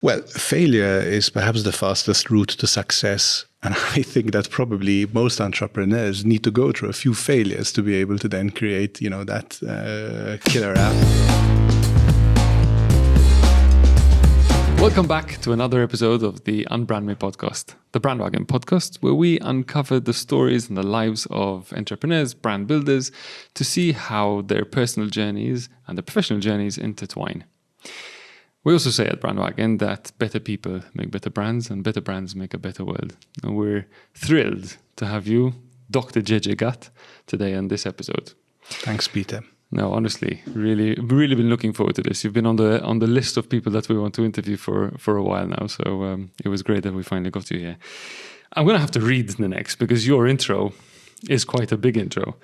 Well, failure is perhaps the fastest route to success. And I think that probably most entrepreneurs need to go through a few failures to be able to then create, that killer app. Welcome back to another episode of the Unbrandme podcast, the Bandwagon podcast, where we uncover the stories and the lives of entrepreneurs, brand builders, to see how their personal journeys and their professional journeys intertwine. We also say at Bandwagon that better people make better brands and better brands make a better world. And we're thrilled to have you, Dr. Gege Gatt, today on this episode. Thanks, Peter. No, honestly, really been looking forward to this. You've been on the list of people that we want to interview for a while now, so it was great that we finally got you here. I'm going to have to read the next because your intro is quite a big intro.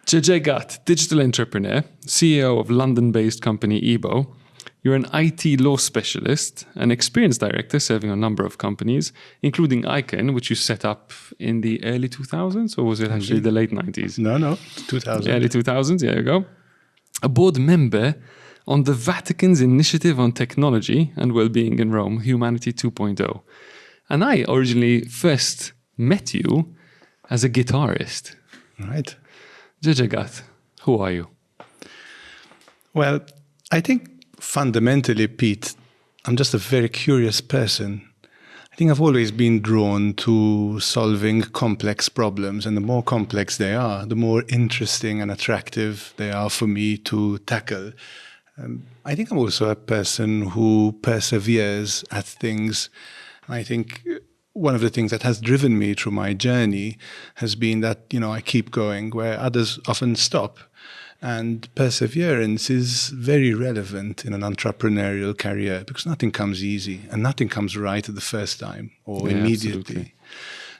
Gege Gatt, digital entrepreneur, CEO of London-based company Ebo. You're an IT law specialist, an experienced director serving a number of companies, including Icon, which you set up in the early 2000s, or was it actually the late 90s? No, 2000. Early 2000s, there you go. A board member on the Vatican's Initiative on Technology and Wellbeing in Rome, Humanity 2.0. And I originally first met you as a guitarist. Right. Gege Gatt, who are you? Well, I think fundamentally, Pete, I'm just a very curious person. I think I've always been drawn to solving complex problems, and the more complex they are, the more interesting and attractive they are for me to tackle. I think I'm also a person who perseveres at things. I think one of the things that has driven me through my journey has been that, I keep going where others often stop. And perseverance is very relevant in an entrepreneurial career because nothing comes easy and nothing comes right at the first time or immediately. Absolutely.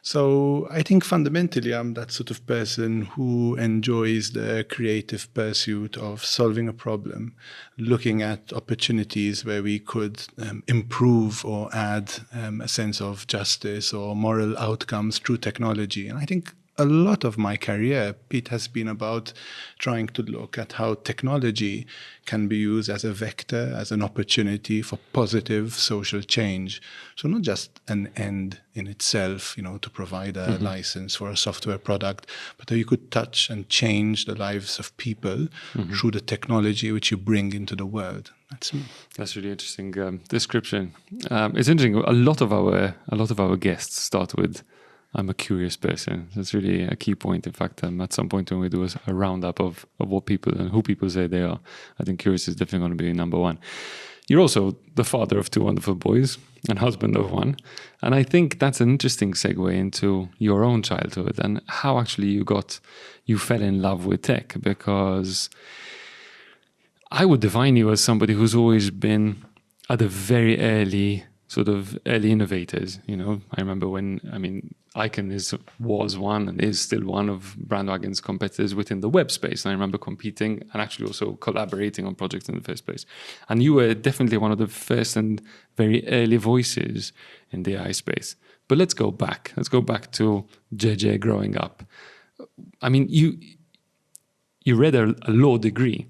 So I think fundamentally I'm that sort of person who enjoys the creative pursuit of solving a problem, looking at opportunities where we could improve or add a sense of justice or moral outcomes through technology. And I think a lot of my career, Pete, has been about trying to look at how technology can be used as a vector, as an opportunity for positive social change. So not just an end in itself, to provide a license for a software product, but how you could touch and change the lives of people through the technology which you bring into the world. That's me. That's really interesting description. It's interesting. A lot of our guests start with, I'm a curious person. That's really a key point. In fact, at some point when we do a roundup of what people and who people say they are, I think curious is definitely going to be number one. You're also the father of two wonderful boys and husband of one. And I think that's an interesting segue into your own childhood and how actually you fell in love with tech, because I would define you as somebody who's always been at the very early innovators. I remember Icon was one and is still one of Bandwagon's competitors within the web space. And I remember competing and actually also collaborating on projects in the first place. And you were definitely one of the first and very early voices in the AI space. But let's go back. Let's go back to Gege growing up. You read a law degree.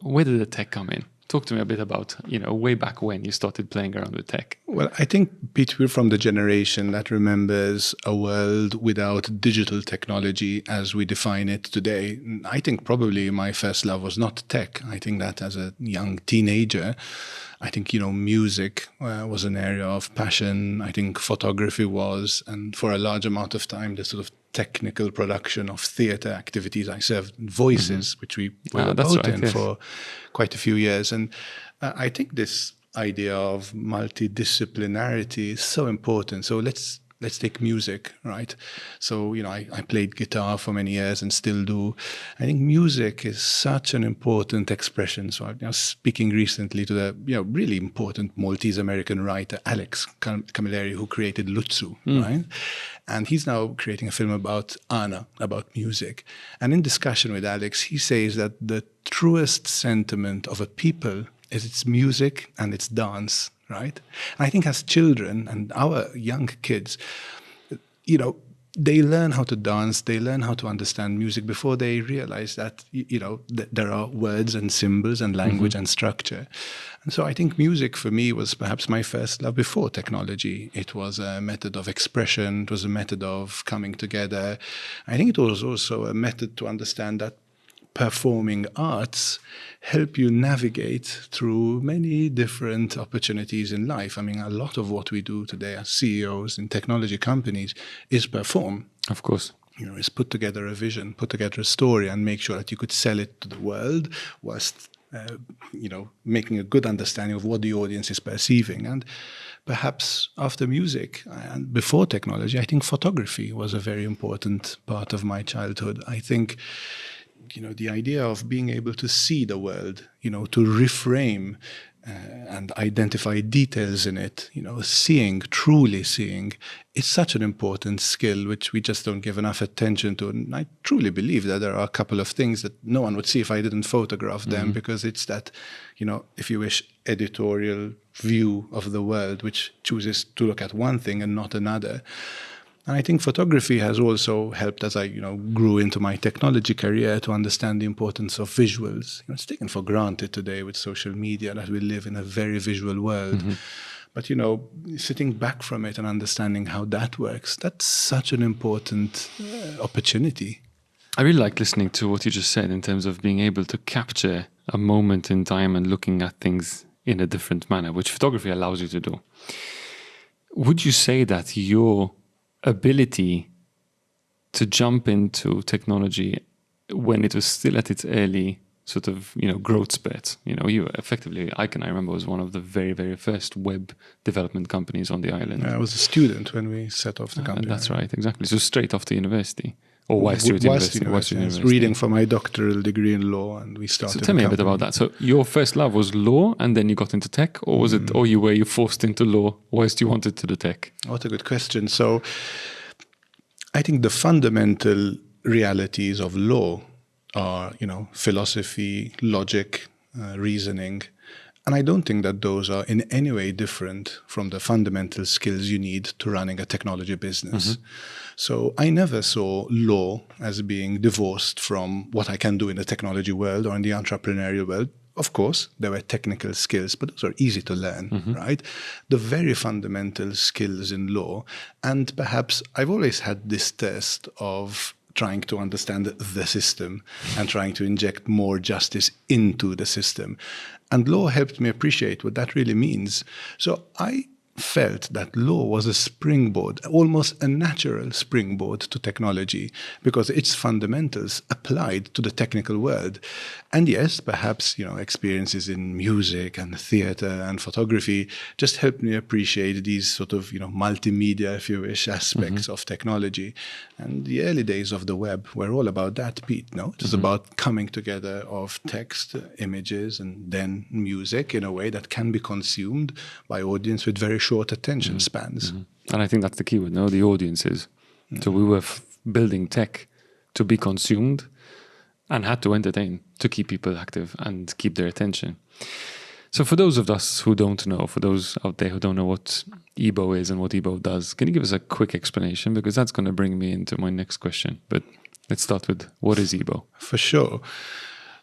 Where did the tech come in? Talk to me a bit about, way back when you started playing around with tech. Well, I think, Pete, we're from the generation that remembers a world without digital technology as we define it today. I think probably my first love was not tech. I think that as a young teenager, I think, music was an area of passion. I think photography was, and for a large amount of time, the sort of technical production of theatre activities. I served Voices, which we were both in for quite a few years. And I think this idea of multidisciplinarity is so important. So let's take music, right? So, I played guitar for many years and still do. I think music is such an important expression. So I was speaking recently to the, really important Maltese-American writer, Alex Camilleri, who created Lutsu, right? And he's now creating a film about Anna, about music. And in discussion with Alex, he says that the truest sentiment of a people is its music and its dance, right? And I think as children and our young kids, they learn how to dance, they learn how to understand music before they realize that, there are words and symbols and language and structure. And so I think music for me was perhaps my first love before technology. It was a method of expression. It was a method of coming together. I think it was also a method to understand that performing arts help you navigate through many different opportunities in life. I mean, a lot of what we do today as CEOs in technology companies is perform. Of course. Is put together a vision, put together a story, and make sure that you could sell it to the world whilst, making a good understanding of what the audience is perceiving. And perhaps after music and before technology, I think photography was a very important part of my childhood. I think the idea of being able to see the world, to reframe and identify details in it, truly seeing, is such an important skill which we just don't give enough attention to. And I truly believe that there are a couple of things that no one would see if I didn't photograph them, because it's that, if you wish, editorial view of the world which chooses to look at one thing and not another. And I think photography has also helped as I, grew into my technology career to understand the importance of visuals. It's taken for granted today with social media that we live in a very visual world. But, sitting back from it and understanding how that works, that's such an important opportunity. I really like listening to what you just said in terms of being able to capture a moment in time and looking at things in a different manner, which photography allows you to do. Would you say that your ability to jump into technology when it was still at its early sort of, growth spurts, you effectively, I remember, was one of the very, very first web development companies on the island. I was a student when we set off the company. That's right, exactly. So straight after university. Or whilst you were at university. I was reading for my doctoral degree in law, and we started. So tell me a bit about that. So your first love was law, and then you got into tech, or was it, or were you forced into law whilst you wanted to do tech? What a good question. So I think the fundamental realities of law are, philosophy, logic, reasoning. And I don't think that those are in any way different from the fundamental skills you need to running a technology business. So I never saw law as being divorced from what I can do in the technology world or in the entrepreneurial world. Of course, there were technical skills, but those are easy to learn, right? The very fundamental skills in law. And perhaps I've always had this test of trying to understand the system and trying to inject more justice into the system. And law helped me appreciate what that really means. So I felt that law was a springboard, almost a natural springboard to technology, because its fundamentals applied to the technical world. And yes, perhaps, experiences in music and theater and photography just helped me appreciate these sort of, multimedia, if you wish, aspects of technology. And the early days of the web were all about that, Pete, no? It was about coming together of text, images, and then music in a way that can be consumed by audience with very short attention spans. And I think that's the key word, the audiences. So we were building tech to be consumed and had to entertain to keep people active and keep their attention. So for those of us who don't know, for those out there who don't know what Ebo is and what Ebo does, can you give us a quick explanation? Because that's going to bring me into my next question. But let's start with, what is Ebo? For sure.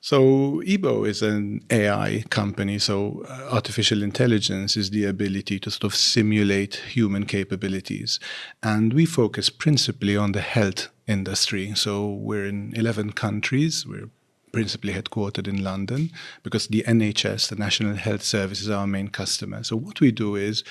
So Ebo is an AI company. So artificial intelligence is the ability to sort of simulate human capabilities. And we focus principally on the health industry. So we're in 11 countries. We're principally headquartered in London because the NHS, the National Health Service, is our main customer. So what we do is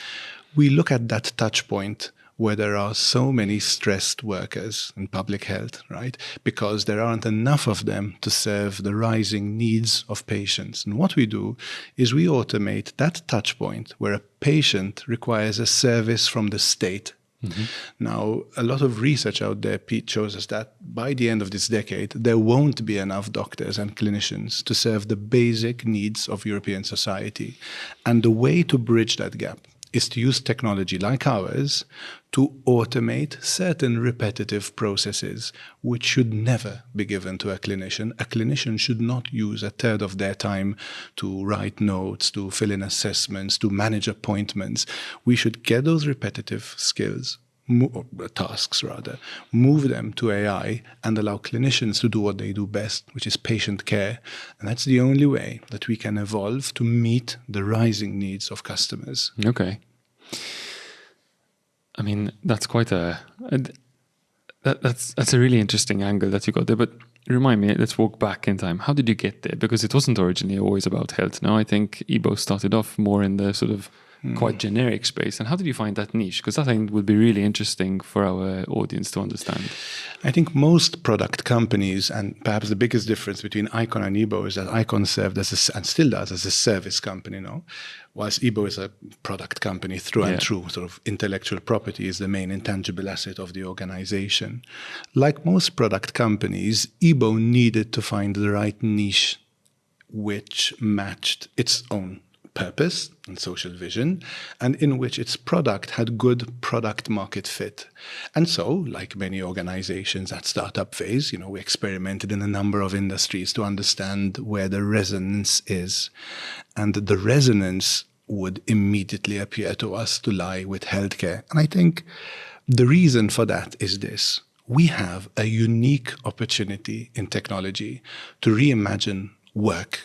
we look at that touch point where there are so many stressed workers in public health, right? Because there aren't enough of them to serve the rising needs of patients. And what we do is we automate that touch point where a patient requires a service from the state. Now, a lot of research out there, Pete, shows us that by the end of this decade, there won't be enough doctors and clinicians to serve the basic needs of European society. And the way to bridge that gap is to use technology like ours to automate certain repetitive processes, which should never be given to a clinician. A clinician should not use a third of their time to write notes, to fill in assessments, to manage appointments. We should get those repetitive skills tasks rather, move them to AI and allow clinicians to do what they do best, which is patient care. And that's the only way that we can evolve to meet the rising needs of customers. Okay. I mean, that's quite that's a really interesting angle that you got there. But remind me, let's walk back in time. How did you get there? Because it wasn't originally always about health. Now I think Ebo started off more in the sort of quite generic space. And how did you find that niche? Because that I think would be really interesting for our audience to understand. I think most product companies, and perhaps the biggest difference between Icon and Ebo is that Icon served and still does as a service company, whilst Ebo is a product company through and through. Sort of intellectual property is the main intangible asset of the organization. Like most product companies, Ebo needed to find the right niche which matched its own purpose and social vision, and in which its product had good product market fit. And so, like many organizations at startup phase, we experimented in a number of industries to understand where the resonance is. And the resonance would immediately appear to us to lie with healthcare. And I think the reason for that is this. We have a unique opportunity in technology to reimagine work,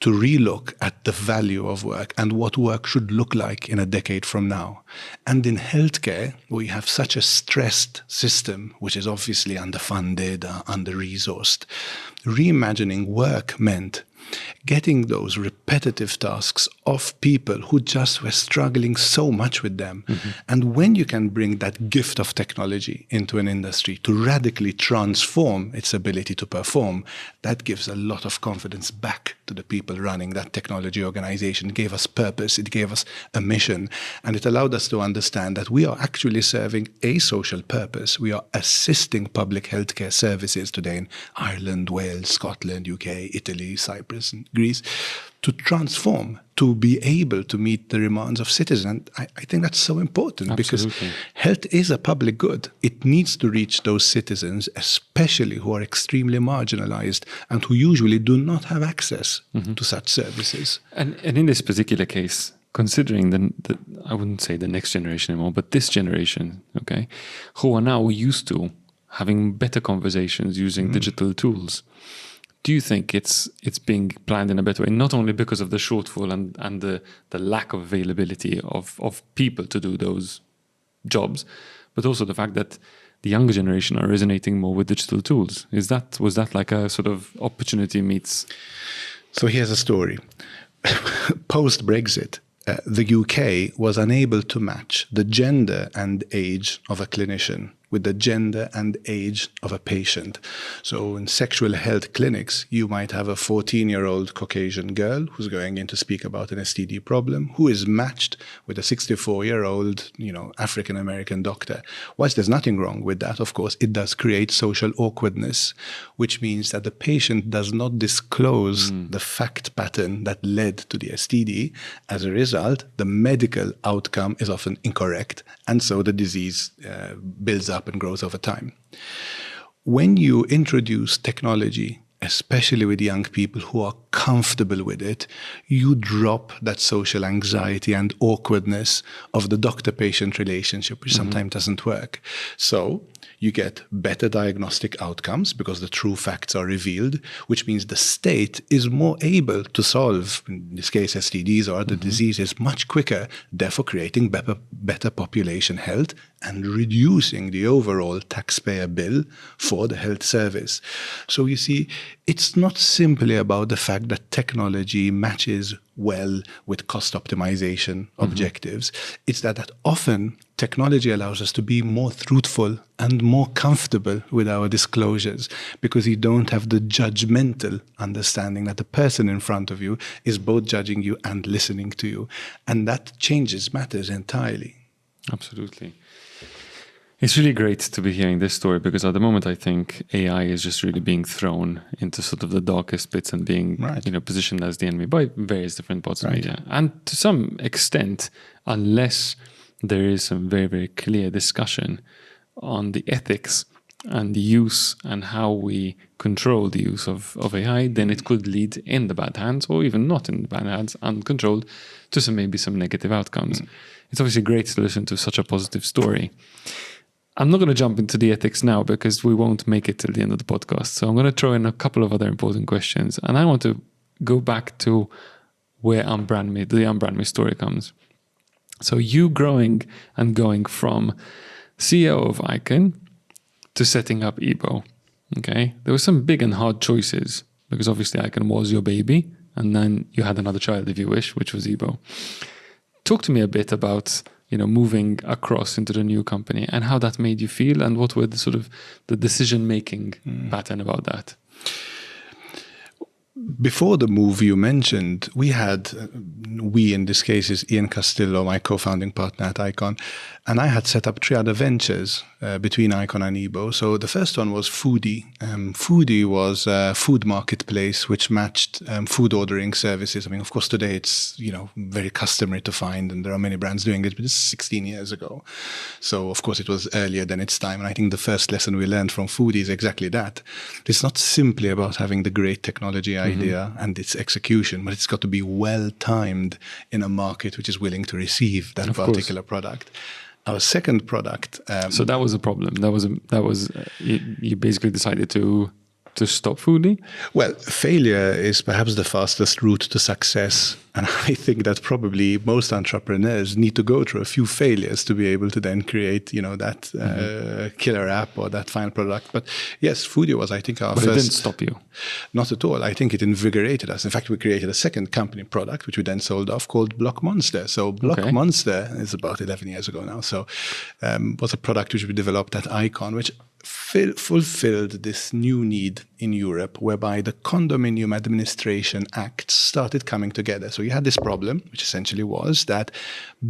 to relook at the value of work and what work should look like in a decade from now. And in healthcare, we have such a stressed system, which is obviously underfunded, under-resourced. Reimagining work meant getting those repetitive tasks off people who just were struggling so much with them. Mm-hmm. And when you can bring that gift of technology into an industry to radically transform its ability to perform, that gives a lot of confidence back to the people running that technology organization. It gave us purpose, it gave us a mission, and it allowed us to understand that we are actually serving a social purpose. We are assisting public healthcare services today in Ireland, Wales, Scotland, UK, Italy, Cyprus, and Greece, to transform, to be able to meet the demands of citizens. And I think that's so important. Absolutely. Because health is a public good. It needs to reach those citizens, especially who are extremely marginalized and who usually do not have access to such services. And in this particular case, considering the I wouldn't say the next generation anymore, but this generation, okay, who are now used to having better conversations using digital tools, do you think it's being planned in a better way, not only because of the shortfall and the lack of availability of people to do those jobs, but also the fact that the younger generation are resonating more with digital tools? Was that like a sort of opportunity meets? So here's a story. Post-Brexit, the UK was unable to match the gender and age of a clinician with the gender and age of a patient. So in sexual health clinics, you might have a 14-year-old Caucasian girl who's going in to speak about an STD problem, who is matched with a 64-year-old, African-American doctor. Whilst there's nothing wrong with that, of course, it does create social awkwardness, which means that the patient does not disclose the fact pattern that led to the STD. As a result, the medical outcome is often incorrect, and so the disease builds up and grows over time. When you introduce technology, especially with young people who are comfortable with it, you drop that social anxiety and awkwardness of the doctor-patient relationship, which sometimes doesn't work. So you get better diagnostic outcomes because the true facts are revealed, which means the state is more able to solve, in this case, STDs or other diseases much quicker, therefore creating better population health and reducing the overall taxpayer bill for the health service. So you see, it's not simply about the fact that technology matches well with cost optimization objectives. It's that often technology allows us to be more truthful and more comfortable with our disclosures because you don't have the judgmental understanding that the person in front of you is both judging you and listening to you. And that changes matters entirely. Absolutely. It's really great to be hearing this story because at the moment I think AI is just really being thrown into sort of the darkest bits and being positioned as the enemy by various different parts of media. And to some extent, unless there is some very, very clear discussion on the ethics and the use and how we control the use of AI, then it could lead in the bad hands, or even not in the bad hands, uncontrolled, to maybe some negative outcomes. It's obviously great to listen to such a positive story. I'm not going to jump into the ethics now because we won't make it till the end of the podcast. So I'm going to throw in a couple of other important questions. And I want to go back to where the Unbrandme story comes. So you growing and going from CEO of Icon to setting up Ebo. Okay. There were some big and hard choices because obviously Icon was your baby. And then you had another child, if you wish, which was Ebo. Talk to me a bit about, moving across into the new company and how that made you feel, and what were the sort of the decision-making pattern about that? Before the move you mentioned, we in this case is Ian Castillo, my co-founding partner at Icon, and I had set up 3 other ventures between Icon and Ebo. So the first one was Foodie. Foodie was a food marketplace which matched food ordering services. I mean, of course, today it's very customary to find, and there are many brands doing it, but this is 16 years ago. So of course it was earlier than its time, and I think the first lesson we learned from Foodie is exactly that. It's not simply about having the great technology idea and its execution, but it's got to be well timed in a market which is willing to receive that particular product. Our second product. So that was a problem. You basically decided to stop Foodie? Well, failure is perhaps the fastest route to success. And I think that probably most entrepreneurs need to go through a few failures to be able to then create, that killer app or that final product. But yes, Foodie was, I think, our first. But it didn't stop you? Not at all. I think it invigorated us. In fact, we created a second company product, which we then sold off, called Block Monster. So Block Monster is about 11 years ago now. So was a product which we developed at Icon, which fulfilled this new need in Europe, whereby the Condominium Administration Acts started coming together. So you had this problem, which essentially was that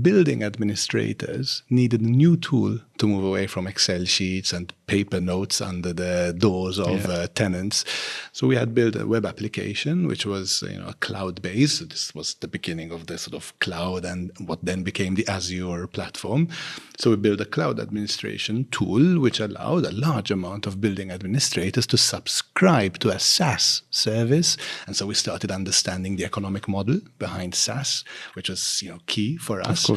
building administrators needed a new tool to move away from Excel sheets and paper notes under the doors of tenants. So we had built a web application, which was a cloud-based. So this was the beginning of the sort of cloud and what then became the Azure platform. So we built a cloud administration tool, which allowed a large amount of building administrators to subscribe to a SaaS service. And so we started understanding the economic model behind SaaS, which was key for us,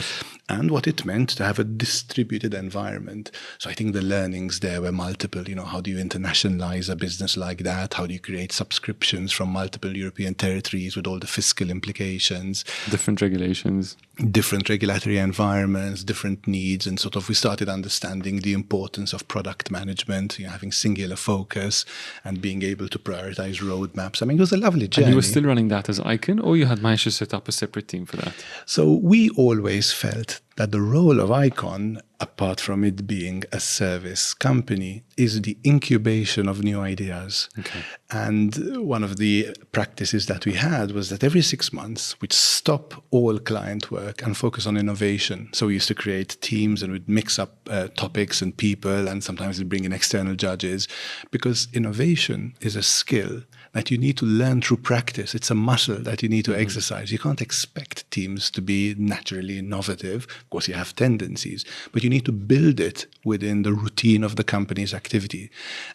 and what it meant to have a distributed environment. So I think the learnings there were multiple. How do you internationalize a business like that? How do you create subscriptions from multiple European territories with all the fiscal implications? Different regulations. Different regulatory environments, different needs, and sort of we started understanding the importance of product management, having singular focus and being able to prioritize roadmaps. I mean, it was a lovely journey. And you were still running that as Icon, or you had managed to set up a separate team for that? So we always felt that the role of Icon, apart from it being a service company, is the incubation of new ideas. Okay. And one of the practices that we had was that every 6 months, we'd stop all client work and focus on innovation. So we used to create teams and we'd mix up topics and people, and sometimes we'd bring in external judges, because innovation is a skill that you need to learn through practice. It's a muscle that you need to exercise. You can't expect teams to be naturally innovative. Of course, you have tendencies, but you need to build it within the routine of the company's activity.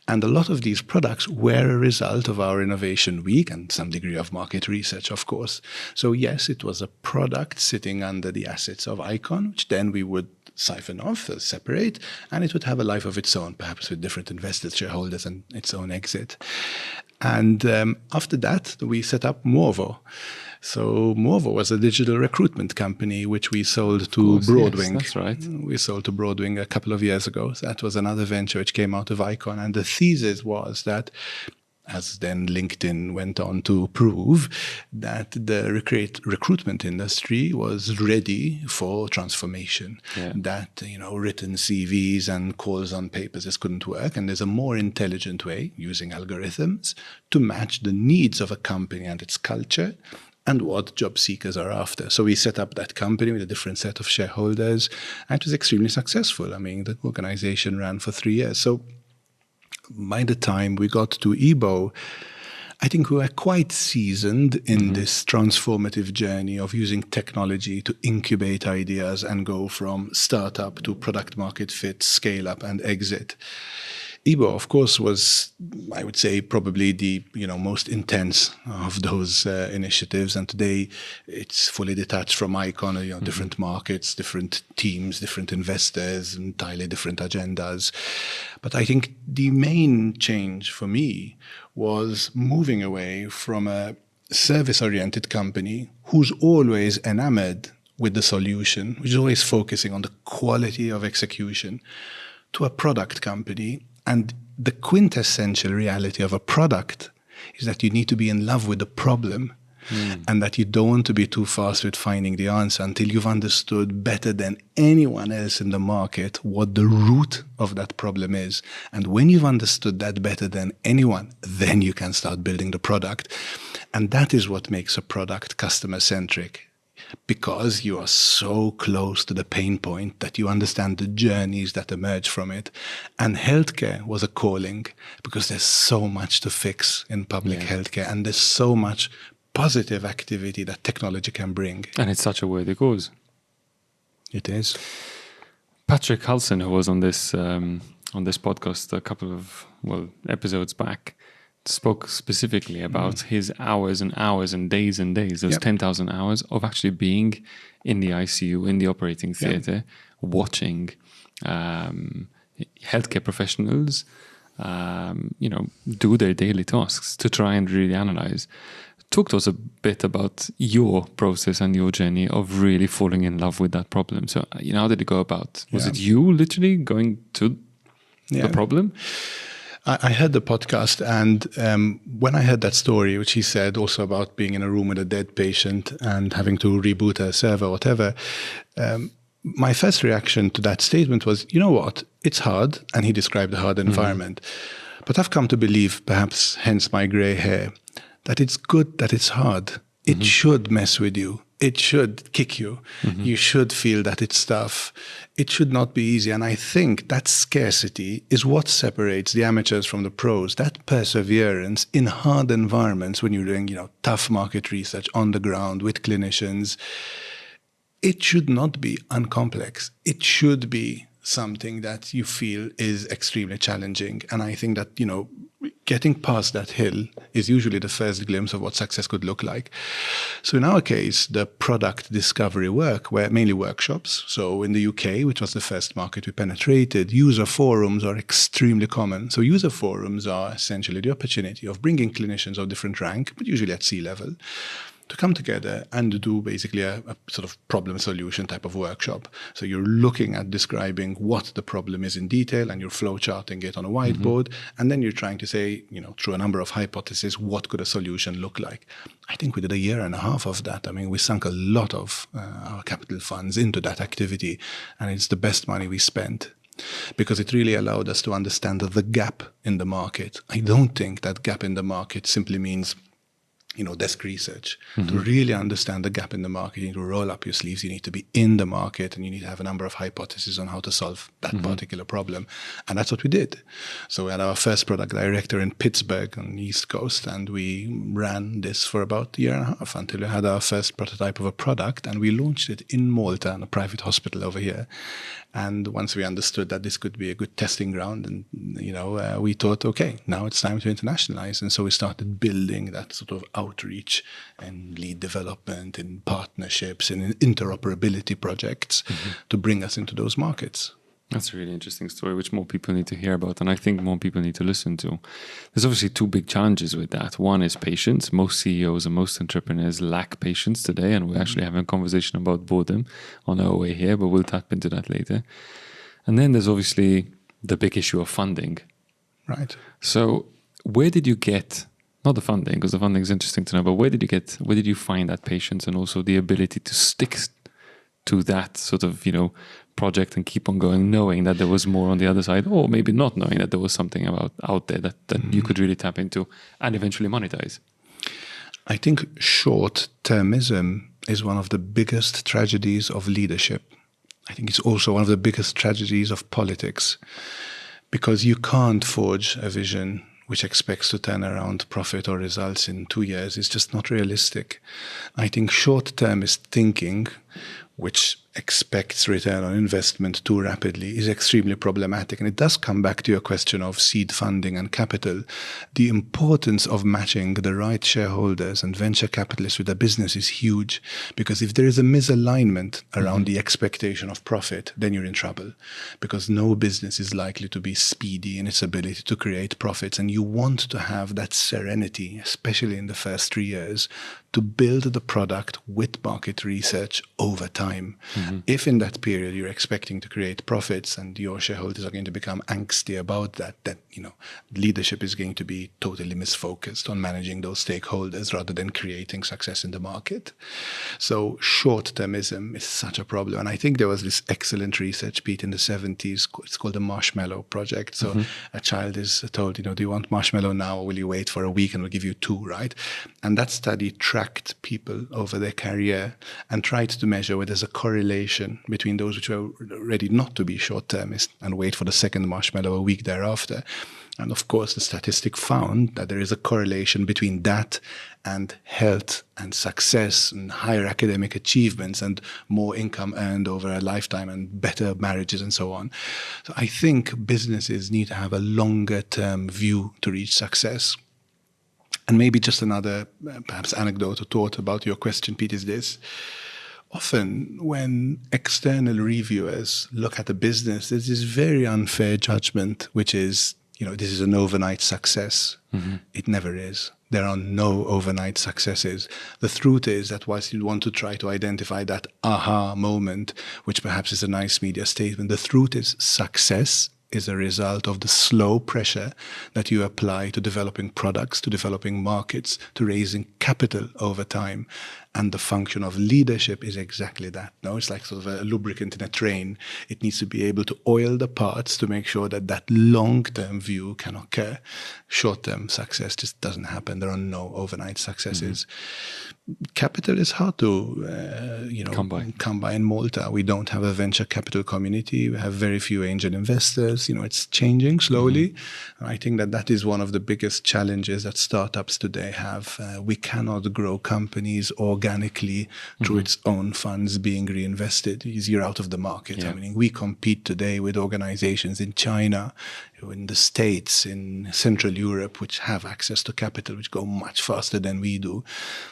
And a lot of these products were a result of our innovation week and some degree of market research, of course. So yes, it was a product sitting under the assets of Icon, which then we would siphon off, separate, and it would have a life of its own, perhaps with different investors, shareholders, and its own exit. And after that, we set up Movo. So Movo was a digital recruitment company which we sold to Broadwing. Yes, that's right. We sold to Broadwing a couple of years ago. So that was another venture which came out of Icon. And the thesis was that, as then LinkedIn went on to prove, that the recruitment industry was ready for transformation. Yeah. That, written CVs and calls on papers just couldn't work. And there's a more intelligent way, using algorithms, to match the needs of a company and its culture and what job seekers are after. So we set up that company with a different set of shareholders, and it was extremely successful. I mean, the organization ran for 3 years. So by the time we got to Ebo, I think we were quite seasoned in this transformative journey of using technology to incubate ideas and go from startup to product market fit, scale up and exit. Ebo, of course, was, I would say, probably the most intense of those initiatives. And today it's fully detached from Icon, different markets, different teams, different investors, entirely different agendas. But I think the main change for me was moving away from a service-oriented company who's always enamored with the solution, which is always focusing on the quality of execution, to a product company. And the quintessential reality of a product is that you need to be in love with the problem and that you don't want to be too fast with finding the answer until you've understood better than anyone else in the market what the root of that problem is. And when you've understood that better than anyone, then you can start building the product. And that is what makes a product customer-centric, because you are so close to the pain point that you understand the journeys that emerge from it. And healthcare was a calling because there's so much to fix in public healthcare, and there's so much positive activity that technology can bring. And it's such a worthy cause. It is. Patrick Hulson, who was on this podcast a couple of episodes back, spoke specifically about his hours and hours and days, those 10,000 hours of actually being in the ICU, in the operating theatre, watching healthcare professionals, do their daily tasks to try and really analyze. Talk to us a bit about your process and your journey of really falling in love with that problem. So, how did it go about? Was it you literally going to the problem? I heard the podcast, and when I heard that story, which he said also about being in a room with a dead patient and having to reboot a server or whatever, my first reaction to that statement was, you know what, it's hard, and he described a hard environment. But I've come to believe, perhaps hence my grey hair, that it's good that it's hard. It should mess with you. It should kick you. You should feel that it's tough. It should not be easy. And I think that scarcity is what separates the amateurs from the pros. That perseverance in hard environments when you're doing, tough market research on the ground with clinicians. It should not be uncomplex. It should be something that you feel is extremely challenging. And I think that, getting past that hill is usually the first glimpse of what success could look like. So in our case, the product discovery work were mainly workshops. So in the UK, which was the first market we penetrated, user forums are extremely common. So user forums are essentially the opportunity of bringing clinicians of different rank, but usually at C-level, to come together and do basically a sort of problem solution type of workshop. So you're looking at describing what the problem is in detail, and you're flow charting it on a whiteboard. And then you're trying to say, through a number of hypotheses, what could a solution look like? I think we did 1.5 years of that. I mean, we sunk a lot of our capital funds into that activity, and it's the best money we spent, because it really allowed us to understand the gap in the market. I don't think that gap in the market simply means desk research. To really understand the gap in the market, you need to roll up your sleeves, you need to be in the market, and you need to have a number of hypotheses on how to solve that particular problem. And that's what we did. So we had our first product director in Pittsburgh on the East Coast, and we ran this for about 1.5 years until we had our first prototype of a product, and we launched it in Malta, in a private hospital over here. And once we understood that this could be a good testing ground, and we thought, okay, now it's time to internationalize. And so we started building that sort of outreach and lead development and partnerships and interoperability projects to bring us into those markets. That's a really interesting story, which more people need to hear about, and I think more people need to listen to. There's obviously 2 big challenges with that. One is patience. Most CEOs and most entrepreneurs lack patience today, and we're actually having a conversation about boredom on our way here, but we'll tap into that later. And then there's obviously the big issue of funding. Right. So where did you get, not the funding, because the funding is interesting to know, but where did you find that patience and also the ability to stick to that sort of, project and keep on going, knowing that there was more on the other side, or maybe not knowing that there was something out there that you could really tap into and eventually monetize? I think short-termism is one of the biggest tragedies of leadership. I think it's also one of the biggest tragedies of politics, because you can't forge a vision which expects to turn around profit or results in 2 years. It's just not realistic. I think short-termist thinking, which expects return on investment too rapidly is extremely problematic. And it does come back to your question of seed funding and capital. The importance of matching the right shareholders and venture capitalists with a business is huge, because if there is a misalignment around the expectation of profit, then you're in trouble, because no business is likely to be speedy in its ability to create profits. And you want to have that serenity, especially in the first 3 years, to build the product with market research over time. If in that period you're expecting to create profits and your shareholders are going to become angsty about that, then leadership is going to be totally misfocused on managing those stakeholders rather than creating success in the market. So short-termism is such a problem. And I think there was this excellent research, Pete, in the 70s. It's called the Marshmallow Project. So a child is told, do you want marshmallow now, or will you wait for a week and we'll give you 2, right? And that study tracked people over their career and tried to measure whether there's a correlation between those which were ready not to be short-termist and wait for the second marshmallow a week thereafter. And of course, the statistic found that there is a correlation between that and health and success and higher academic achievements and more income earned over a lifetime and better marriages and so on. So I think businesses need to have a longer-term view to reach success. And maybe just another perhaps anecdote or thought about your question, Pete, is this. Often when external reviewers look at a business, there's this very unfair judgment, which is, this is an overnight success. It never is. There are no overnight successes. The truth is that whilst you want to try to identify that aha moment, which perhaps is a nice media statement, the truth is success is a result of the slow pressure that you apply to developing products, to developing markets, to raising capital over time. And the function of leadership is exactly that. No, it's like sort of a lubricant in a train. It needs to be able to oil the parts to make sure that that long-term view can occur. Short-term success just doesn't happen. There are no overnight successes. Capital is hard to come by in Malta. We don't have a venture capital community. We have very few angel investors. It's changing slowly. I think that is one of the biggest challenges that startups today have. We cannot grow companies organically through its own funds being reinvested. You're out of the market. Yeah. I mean, we compete today with organizations in China, in the States, in Central Europe, which have access to capital, which go much faster than we do.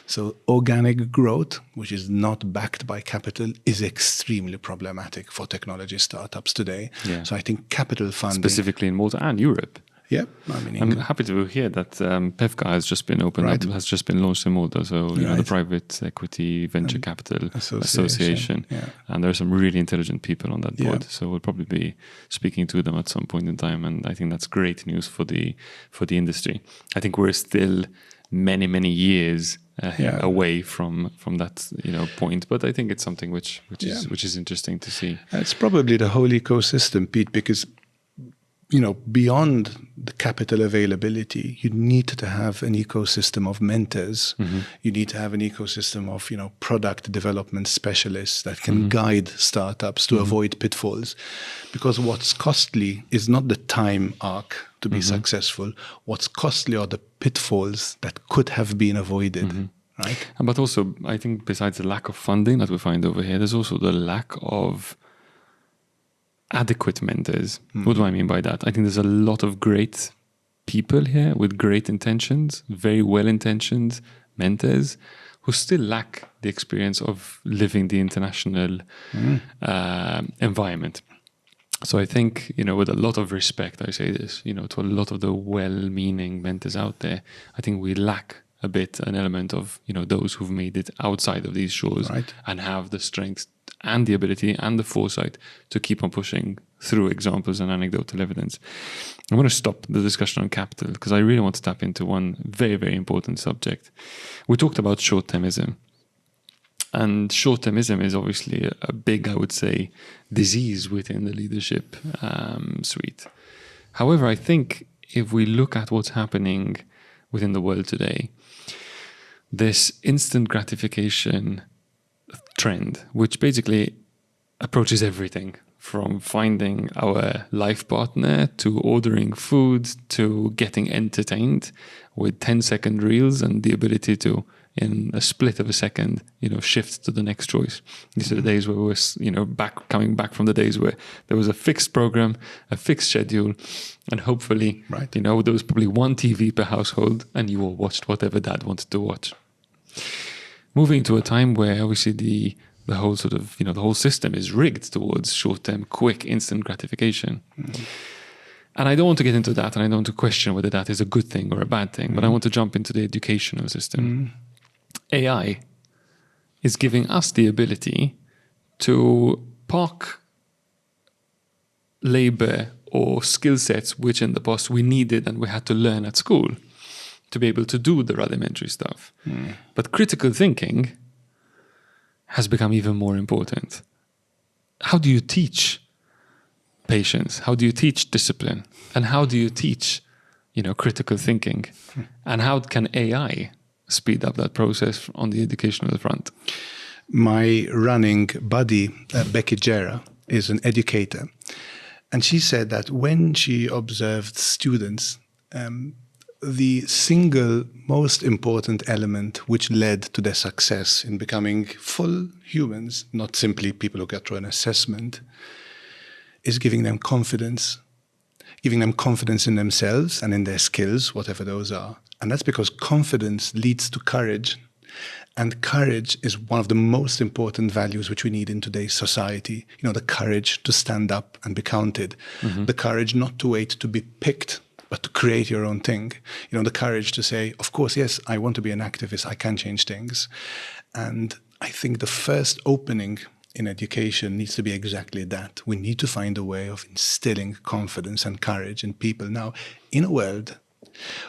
So organic growth, which is not backed by capital, is extremely problematic for technology startups today. Yeah. So I think capital funding... Specifically in Malta and Europe. Yeah, I'm happy to hear that PEVCA has just been opened up, has just been launched in Malta. So the Private Equity Venture Capital Association, and there are some really intelligent people on that board. So we'll probably be speaking to them at some point in time, and I think that's great news for the industry. I think we're still many years away from that point, but I think it's something which is interesting to see. It's probably the whole ecosystem, Pete, because beyond the capital availability, you need to have an ecosystem of mentors. You need to have an ecosystem of, product development specialists that can guide startups to avoid pitfalls. Because what's costly is not the time arc to be successful. What's costly are the pitfalls that could have been avoided. Right? But also, I think besides the lack of funding that we find over here, there's also the lack of adequate mentors. What do I mean by that? I think there's a lot of great people here with great intentions, very well-intentioned mentors who still lack the experience of living the international environment. So I think, with a lot of respect, I say this, to a lot of the well-meaning mentors out there, I think we lack a bit an element of, those who've made it outside of these shores and have the strength and the ability and the foresight to keep on pushing through examples and anecdotal evidence. I want to stop the discussion on capital because I really want to tap into one very, very important subject. We talked about short-termism. And short-termism is obviously a big, I would say, disease within the leadership suite. However, I think if we look at what's happening within the world today, this instant gratification trend, which basically approaches everything from finding our life partner to ordering food to getting entertained with 10-second reels and the ability to in a split of a second, shift to the next choice. These are the days where we were, coming back from the days where there was a fixed program, a fixed schedule, and hopefully, right. there was probably one TV per household, and you all watched whatever dad wanted to watch. Moving to a time where obviously the whole sort of, the whole system is rigged towards short-term, quick, instant gratification. Mm-hmm. And I don't want to get into that, and I don't want to question whether that is a good thing or a bad thing, but I want to jump into the educational system. AI is giving us the ability to park labor or skill sets which in the past we needed and we had to learn at school to be able to do the rudimentary stuff. But critical thinking has become even more important. How do you teach patience? How do you teach discipline? And how do you teach, critical thinking? And how can AI speed up that process on the educational front? My running buddy, Gege Gatt, is an educator. And she said that when she observed students, the single most important element which led to their success in becoming full humans, not simply people who get through an assessment, is giving them confidence in themselves and in their skills, whatever those are. And that's because confidence leads to courage. And courage is one of the most important values which we need in today's society. The courage to stand up and be counted. Mm-hmm. The courage not to wait to be picked, but to create your own thing. The courage to say, of course, yes, I want to be an activist. I can change things. And I think the first opening in education needs to be exactly that. We need to find a way of instilling confidence and courage in people. Now, in a world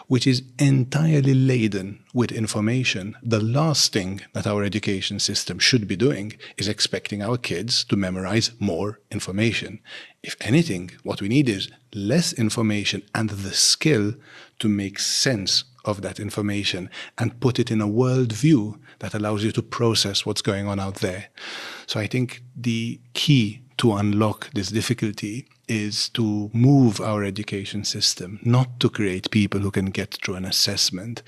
which is entirely laden with information, the last thing that our education system should be doing is expecting our kids to memorize more information. If anything, what we need is less information and the skill to make sense of that information and put it in a worldview that allows you to process what's going on out there. So I think the key to unlock this difficulty is to move our education system, not to create people who can get through an assessment,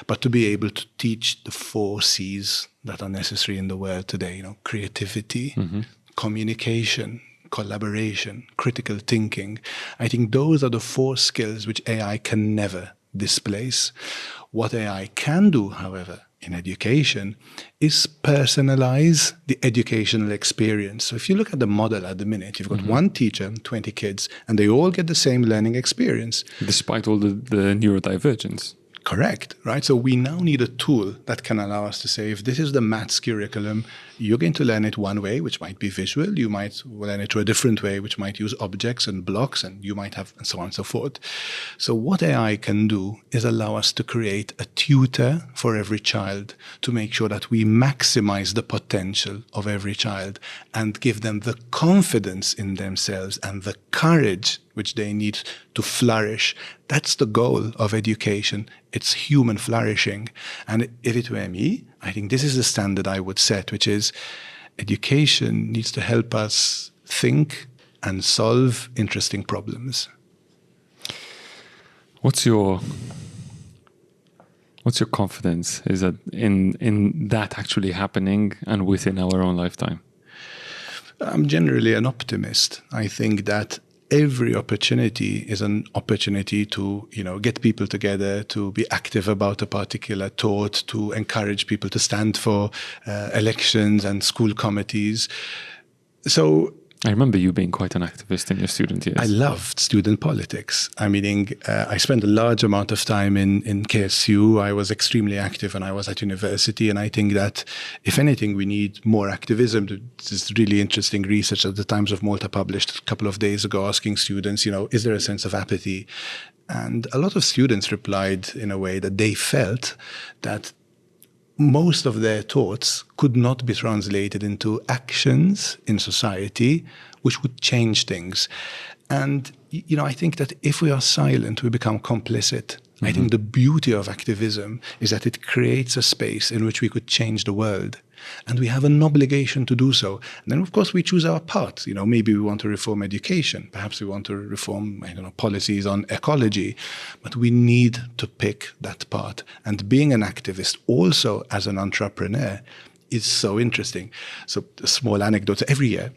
but to be able to teach the 4 C's that are necessary in the world today, creativity, communication, collaboration, critical thinking. I think those are the 4 skills which AI can never displace. What AI can do, however, in education is personalize the educational experience. So if you look at the model at the minute, you've got one teacher, 20 kids, and they all get the same learning experience. Despite all the neurodivergence. Correct, right? So we now need a tool that can allow us to say, if this is the maths curriculum, you're going to learn it one way, which might be visual. You might learn it to a different way, which might use objects and blocks, and you might have, and so on and so forth. So what AI can do is allow us to create a tutor for every child to make sure that we maximize the potential of every child and give them the confidence in themselves and the courage which they need to flourish. That's the goal of education. It's human flourishing. And if it were me, I think this is the standard I would set, which is education needs to help us think and solve interesting problems. What's your confidence is that in that actually happening and within our own lifetime? I'm generally an optimist. I think that every opportunity is an opportunity to, get people together, to be active about a particular thought, to encourage people to stand for elections and school committees. So I remember you being quite an activist in your student years. I loved student politics. I spent a large amount of time in KSU. I was extremely active when I was at university. And I think that, if anything, we need more activism. This really interesting research that the Times of Malta published a couple of days ago asking students, is there a sense of apathy? And a lot of students replied in a way that they felt that most of their thoughts could not be translated into actions in society which would change things. And, I think that if we are silent, we become complicit. I think the beauty of activism is that it creates a space in which we could change the world. And we have an obligation to do so. And then, of course, we choose our path. Maybe we want to reform education. Perhaps we want to reform, policies on ecology. But we need to pick that path. And being an activist also as an entrepreneur is so interesting. So a small anecdote. Every year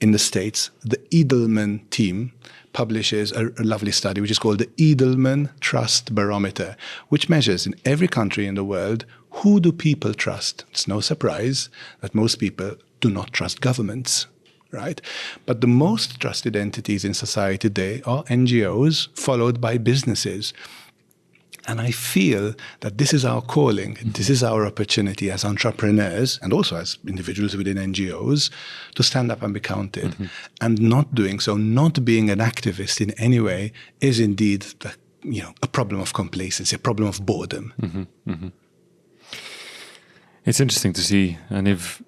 in the States, the Edelman team publishes a lovely study which is called the Edelman Trust Barometer, which measures in every country in the world who do people trust. It's no surprise that most people do not trust governments, right? But the most trusted entities in society today are NGOs, followed by businesses. And I feel that this is our calling, this is our opportunity as entrepreneurs and also as individuals within NGOs to stand up and be counted. And not doing so, not being an activist in any way is indeed a problem of complacency, a problem of boredom. It's interesting to see, and if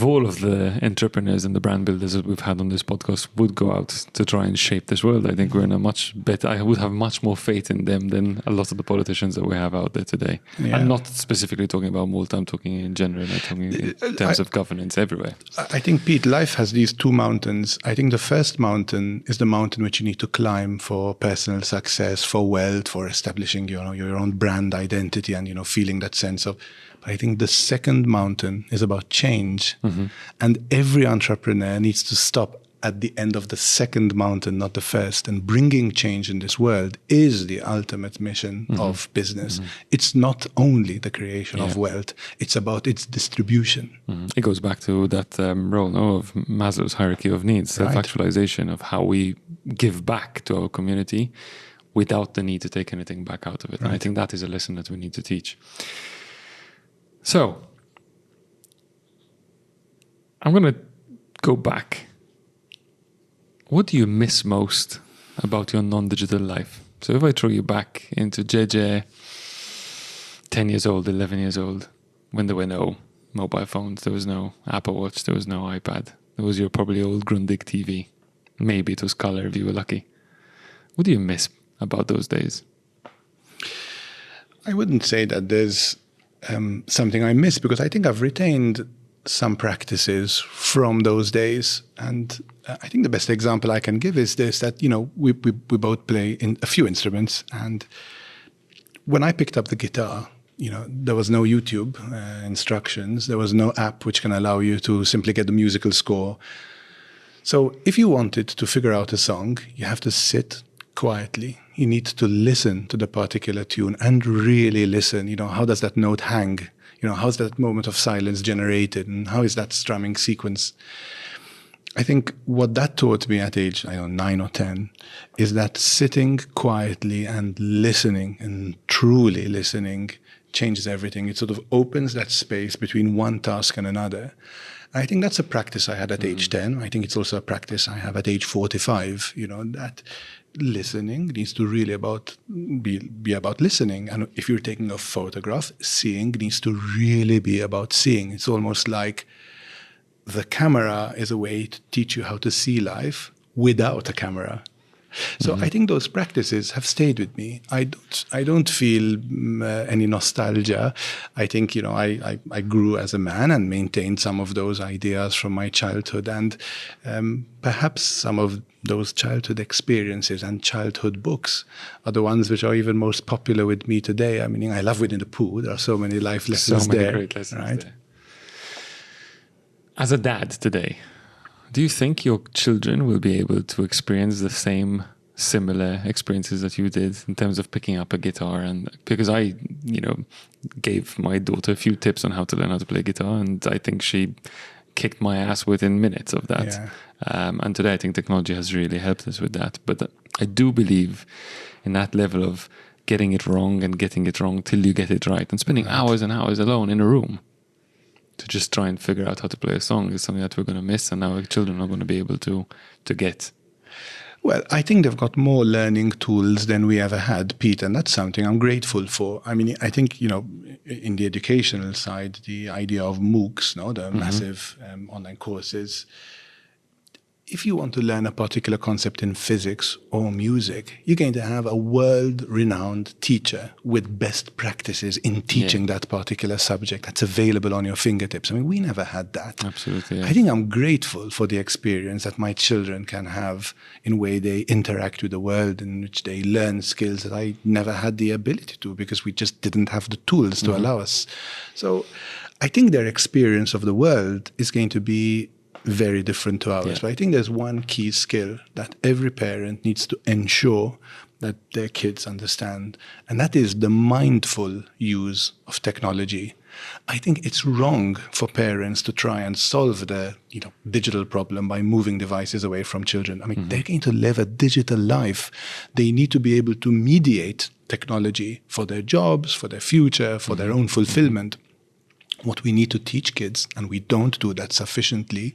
all of the entrepreneurs and the brand builders that we've had on this podcast would go out to try and shape this world, I think we're in a much better, I would have much more faith in them than a lot of the politicians that we have out there today. Yeah. I'm not specifically talking about Malta, I'm talking in general, I'm talking in terms of governance everywhere. I think, Pete, life has these two mountains. I think the first mountain is the mountain which you need to climb for personal success, for wealth, for establishing your own brand identity and feeling that sense of. I think the second mountain is about change. And every entrepreneur needs to stop at the end of the second mountain, not the first. And bringing change in this world is the ultimate mission of business. It's not only the creation of wealth, it's about its distribution. It goes back to that role of Maslow's hierarchy of needs, self-actualization of how we give back to our community without the need to take anything back out of it. And I think that is a lesson that we need to teach. So, I'm going to go back. What do you miss most about your non-digital life? So if I throw you back into Gege, 10 years old, 11 years old, when there were no mobile phones, there was no Apple Watch, there was no iPad. There was your probably old Grundig TV. Maybe it was color if you were lucky. What do you miss about those days? I wouldn't say that there's something I miss, because I think I've retained some practices from those days. And I think the best example I can give is this, that, we both play in a few instruments. And when I picked up the guitar, there was no YouTube instructions. There was no app which can allow you to simply get the musical score. So if you wanted to figure out a song, you have to sit quietly. You need to listen to the particular tune and really listen. How does that note hang? How's that moment of silence generated? And how is that strumming sequence? I think what that taught me at age, 9 or 10, is that sitting quietly and listening and truly listening changes everything. It sort of opens that space between one task and another. I think that's a practice I had at age 10. I think it's also a practice I have at age 45, that listening needs to really be about listening. And if you're taking a photograph, seeing needs to really be about seeing. It's almost like the camera is a way to teach you how to see life without a camera. So I think those practices have stayed with me. I don't feel any nostalgia. I think, I grew as a man and maintained some of those ideas from my childhood. And perhaps some of those childhood experiences and childhood books are the ones which are even most popular with me today. I mean, I love Winnie the Pooh. There are so many life lessons there. So many great lessons there. As a dad today, do you think your children will be able to experience the same similar experiences that you did in terms of picking up a guitar? And because I, gave my daughter a few tips on how to learn how to play guitar, and I think she kicked my ass within minutes of that. Yeah. And today I think technology has really helped us with that. But I do believe in that level of getting it wrong and getting it wrong till you get it right, and spending hours and hours alone in a room to just try and figure out how to play a song is something that we're going to miss, and our children are going to be able to get. Well, I think they've got more learning tools than we ever had, Pete, and that's something I'm grateful for. I mean, I think, in the educational side, the idea of MOOCs, the massive online courses, if you want to learn a particular concept in physics or music, you're going to have a world-renowned teacher with best practices in teaching that particular subject that's available on your fingertips. I mean, we never had that. Absolutely. Yeah. I think I'm grateful for the experience that my children can have in way they interact with the world, in which they learn skills that I never had the ability to because we just didn't have the tools to allow us. So I think their experience of the world is going to be very different to ours. Yeah. But I think there's one key skill that every parent needs to ensure that their kids understand, and that is the mindful use of technology. I think it's wrong for parents to try and solve the digital problem by moving devices away from children. I mean, they're going to live a digital life. They need to be able to mediate technology for their jobs, for their future, for their own fulfillment. What we need to teach kids, and we don't do that sufficiently,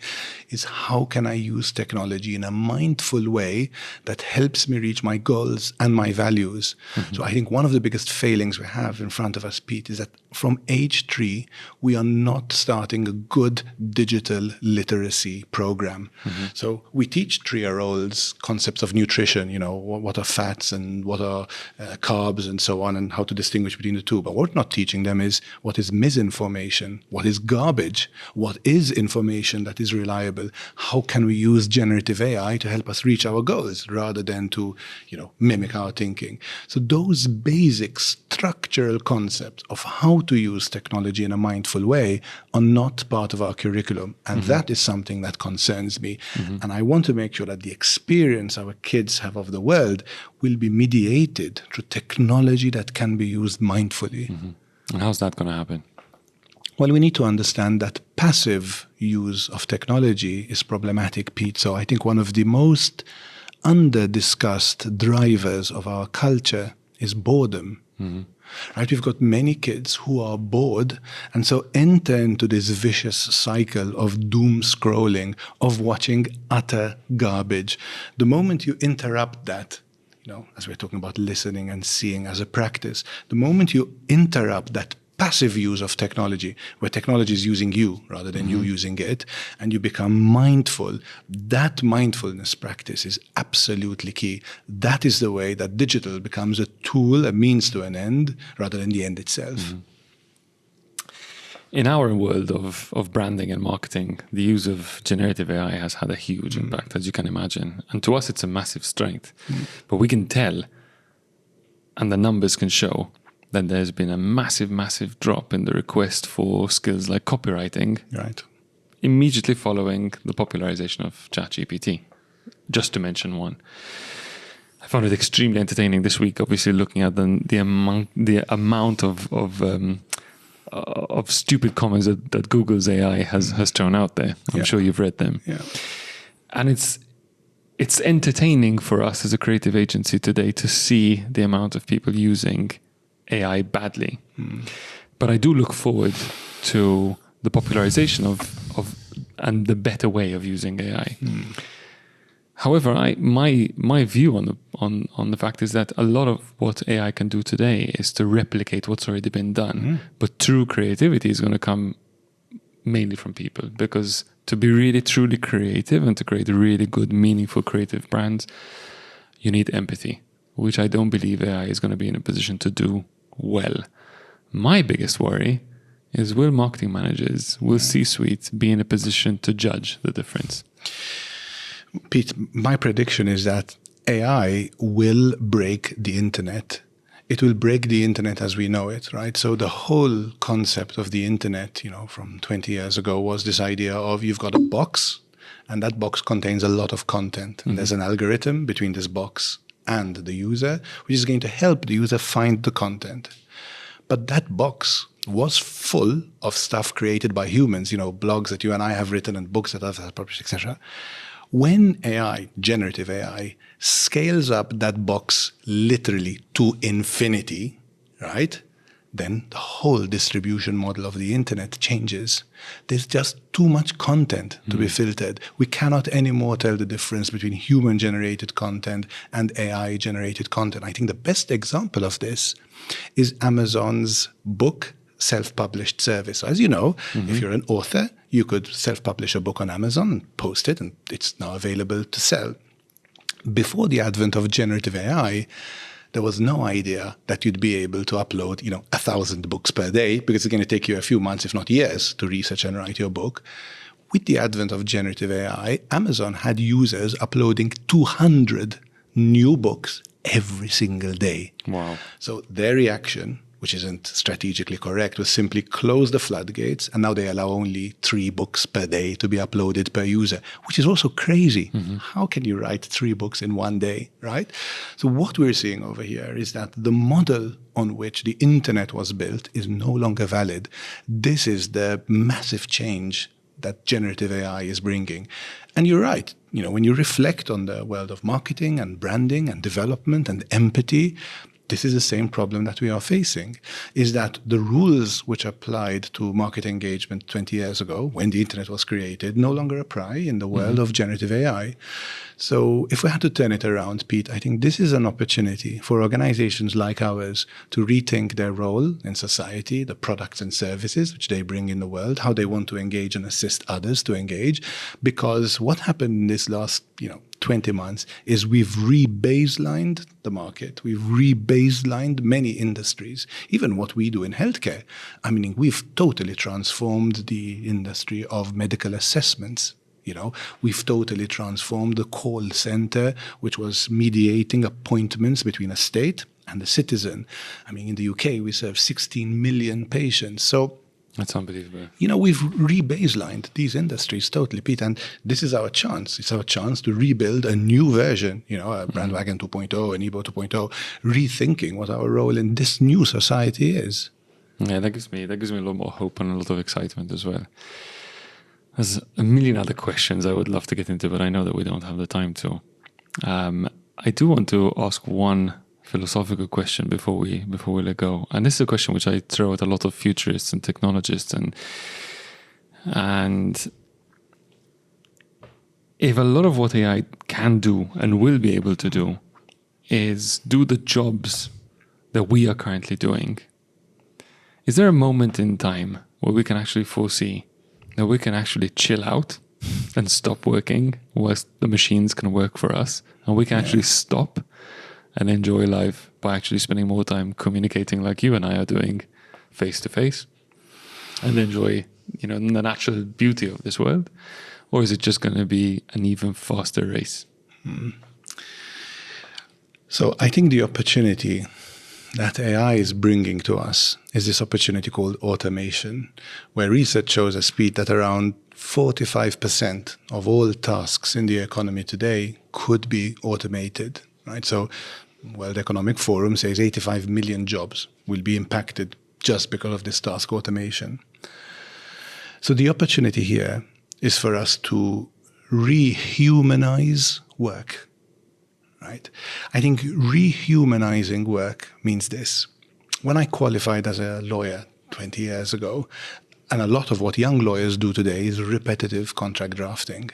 is how can I use technology in a mindful way that helps me reach my goals and my values. So I think one of the biggest failings we have in front of us, Pete, is that from age 3, we are not starting a good digital literacy program. So we teach 3-year-olds concepts of nutrition, what are fats and what are carbs and so on, and how to distinguish between the two. But what we're not teaching them is what is misinformation, what is garbage, what is information that is reliable, how can we use generative AI to help us reach our goals rather than to, mimic our thinking. So those basic structural concepts of how to use technology in a mindful way are not part of our curriculum. And that is something that concerns me. And I want to make sure that the experience our kids have of the world will be mediated through technology that can be used mindfully. And how's that going to happen? Well, we need to understand that passive use of technology is problematic, Pete. So I think one of the most under-discussed drivers of our culture is boredom. Right? We've got many kids who are bored and so enter into this vicious cycle of doom scrolling, of watching utter garbage. The moment you interrupt that, as we're talking about listening and seeing as a practice, the moment you interrupt that passive use of technology, where technology is using you rather than you using it, and you become mindful, that mindfulness practice is absolutely key. That is the way that digital becomes a tool, a means to an end, rather than the end itself. In our world of branding and marketing, the use of generative AI has had a huge impact, as you can imagine. And to us, it's a massive strength. But we can tell, and the numbers can show, that there's been a massive, massive drop in the request for skills like copywriting, Right. immediately following the popularization of ChatGPT, just to mention one. I found it extremely entertaining this week, obviously looking at the amount of stupid comments that Google's AI has thrown out there. I'm sure you've read them. Yeah. And it's entertaining for us as a creative agency today to see the amount of people using AI badly. But I do look forward to the popularization of and the better way of using AI. However, my view on the fact is that a lot of what AI can do today is to replicate what's already been done. But true creativity is going to come mainly from people, because to be really truly creative and to create really good, meaningful, creative brands, you need empathy, which I don't believe AI is going to be in a position to do well. My biggest worry is, will marketing managers, will C-suite be in a position to judge the difference? Pete, my prediction is that AI will break the internet. It will break the internet as we know it, right? So the whole concept of the internet, from 20 years ago was this idea of you've got a box and that box contains a lot of content. And there's an algorithm between this box and the user, which is going to help the user find the content. But that box was full of stuff created by humans, blogs that you and I have written and books that others have published, etc. When AI, generative AI, scales up that box literally to infinity, right? Then the whole distribution model of the internet changes. There's just too much content to be filtered. We cannot anymore tell the difference between human-generated content and AI-generated content. I think the best example of this is Amazon's book self-published service. So as you know, if you're an author, you could self-publish a book on Amazon and post it, and it's now available to sell. Before the advent of generative AI, there was no idea that you'd be able to upload, 1,000 books per day, because it's going to take you a few months, if not years, to research and write your book. With the advent of generative AI, Amazon had users uploading 200 new books every single day. Wow. So their reaction, which isn't strategically correct, was simply close the floodgates, and now they allow only 3 books per day to be uploaded per user, which is also crazy. How can you write 3 books in one day, right? So what we're seeing over here is that the model on which the internet was built is no longer valid. This is the massive change that generative AI is bringing. And you're right, when you reflect on the world of marketing and branding and development and empathy, this is the same problem that we are facing, is that the rules which applied to market engagement 20 years ago, when the internet was created, no longer apply in the world of generative AI. So if we had to turn it around, Pete, I think this is an opportunity for organizations like ours to rethink their role in society, the products and services which they bring in the world, how they want to engage and assist others to engage. Because what happened in this last, 20 months is we've re-baselined the market. We've re-baselined many industries, even what we do in healthcare. I mean, we've totally transformed the industry of medical assessments. We've totally transformed the call center, which was mediating appointments between a state and the citizen. I mean, in the UK, we serve 16 million patients. So that's unbelievable. We've re-baselined these industries totally, Pete, and this is our chance. It's our chance to rebuild a new version, a Bandwagon 2.0, an Ebo 2.0, rethinking what our role in this new society is. Yeah, that gives me a lot more hope and a lot of excitement as well. There's a million other questions I would love to get into, but I know that we don't have the time to. I do want to ask one philosophical question before we let go, and this is a question which I throw at a lot of futurists and technologists, and if a lot of what AI can do and will be able to do is do the jobs that we are currently doing, is there a moment in time where we can actually foresee that we can actually chill out and stop working whilst the machines can work for us, and we can actually stop and enjoy life by actually spending more time communicating like you and I are doing face to face, and enjoy, the natural beauty of this world? Or is it just going to be an even faster race? So I think the opportunity that AI is bringing to us is this opportunity called automation, where research shows us, Pete, that around 45% of all tasks in the economy today could be automated, right? So World Economic Forum says 85 million jobs will be impacted just because of this task automation. So the opportunity here is for us to rehumanize work, right? I think rehumanizing work means this. When I qualified as a lawyer 20 years ago, and a lot of what young lawyers do today is repetitive contract drafting,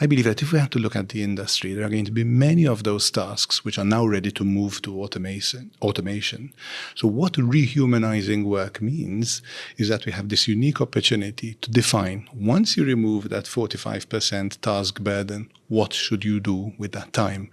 I believe that if we have to look at the industry, there are going to be many of those tasks which are now ready to move to automation. So what rehumanizing work means is that we have this unique opportunity to define, once you remove that 45% task burden, what should you do with that time?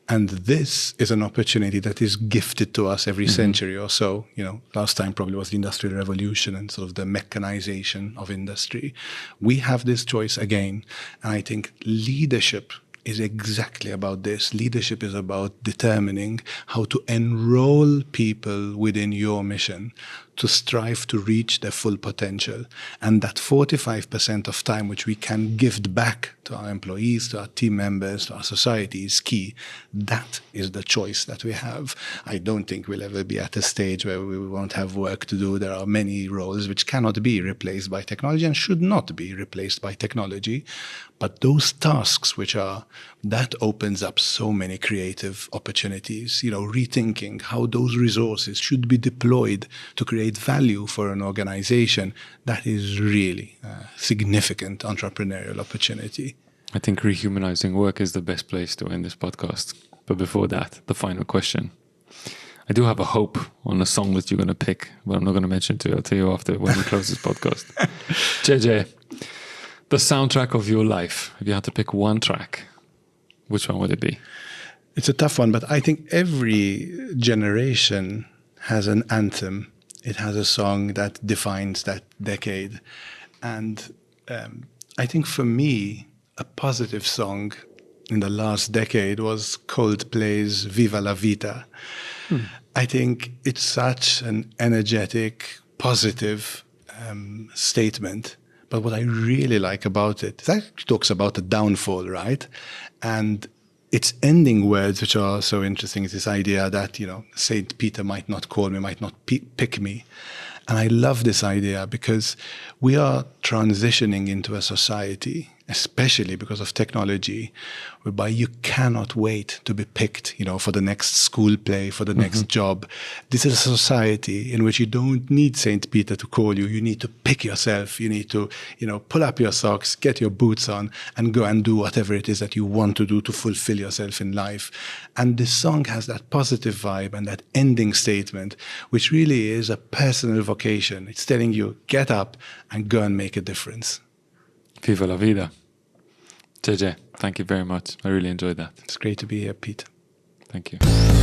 And this is an opportunity that is gifted to us every century or so. Last time probably was the Industrial Revolution and sort of the mechanization of industry. We have this choice again. And I think leadership is exactly about this. Leadership is about determining how to enroll people within your mission to strive to reach their full potential. And that 45% of time which we can gift back to our employees, to our team members, to our society is key. That is the choice that we have. I don't think we'll ever be at a stage where we won't have work to do. There are many roles which cannot be replaced by technology and should not be replaced by technology. But those tasks that opens up so many creative opportunities, rethinking how those resources should be deployed to create value for an organization. That is really a significant entrepreneurial opportunity. I think rehumanizing work is the best place to end this podcast. But before that, the final question. I do have a hope on a song that you're going to pick, but I'm not going to mention it to you. I'll tell you after when we close this podcast. Gege, the soundtrack of your life, if you had to pick one track, which one would it be? It's a tough one, but I think every generation has an anthem. It has a song that defines that decade. And I think for me, a positive song in the last decade was Coldplay's Viva la Vita. I think it's such an energetic, positive statement. But what I really like about it, it talks about the downfall, right? And its ending words, which are so interesting, is this idea that, Saint Peter might not call me, might not pick me. And I love this idea because we are transitioning into a society, especially because of technology, whereby you cannot wait to be picked, for the next school play, for the next job. This is a society in which you don't need Saint Peter to call you. You need to pick yourself. You need to, pull up your socks, get your boots on, and go and do whatever it is that you want to do to fulfill yourself in life. And this song has that positive vibe and that ending statement, which really is a personal vocation. It's telling you, get up and go and make a difference. Viva la vida. Gege, thank you very much. I really enjoyed that. It's great to be here, Pete. Thank you.